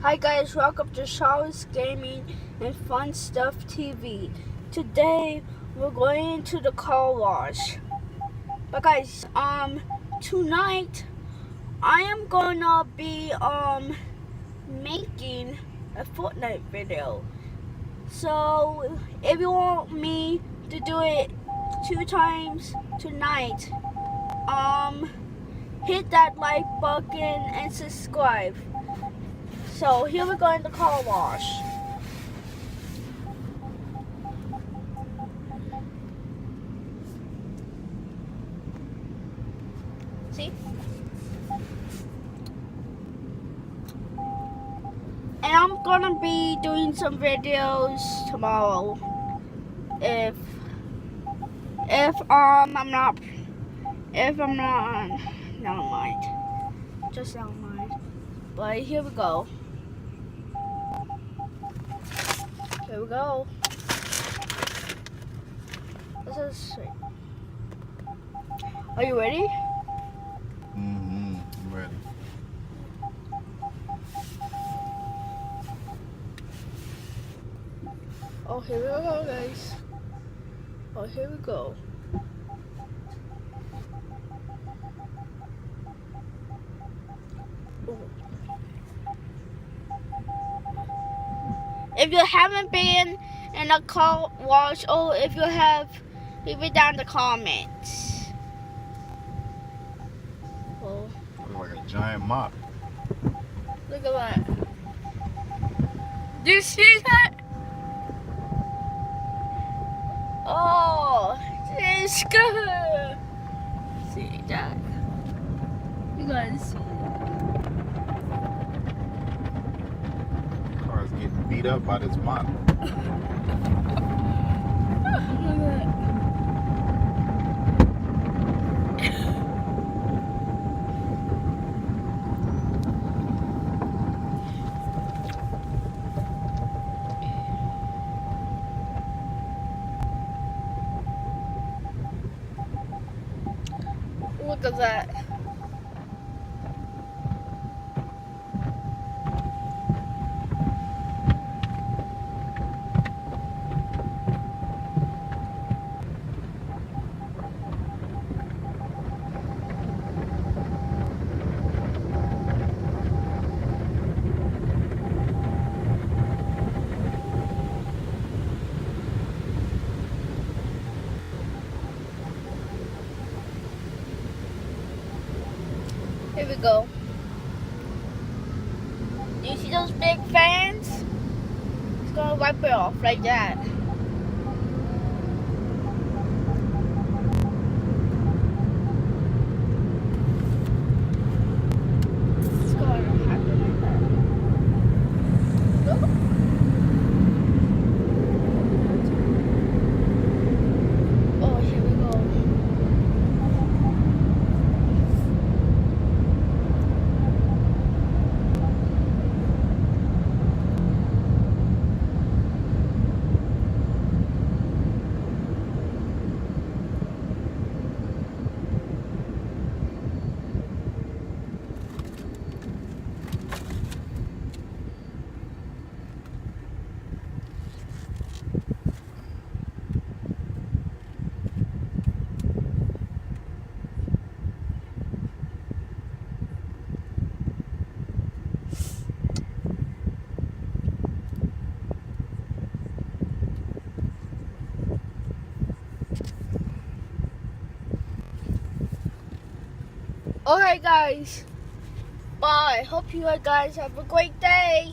Hi guys, welcome to Charles Gaming and Fun Stuff TV. Today we're going to the car wash. But guys, tonight I am gonna be making a Fortnite video. So if you want me to do it 2 times tonight, hit that like button and subscribe. So here we go in the car wash. See? And I'm gonna be doing some videos tomorrow. If I'm not, never mind. Just never mind. But here we go. Here we go. This is sweet. Are you ready? I'm ready. Oh, here we go, guys. Oh, here we go. Ooh. If you haven't been in a car wash, or if you have, leave it down in the comments. Oh, Look like a giant mop. look at that. Do you see that? Oh, it's good. See that? You guys see Car's getting beat up by this mop. Look at that. Look at that. Here we go. Do you see those big fans? It's gonna wipe it off like that. It's gonna happen like that. Look. Oh, here we go. Alright guys, bye. Hope you guys have a great day.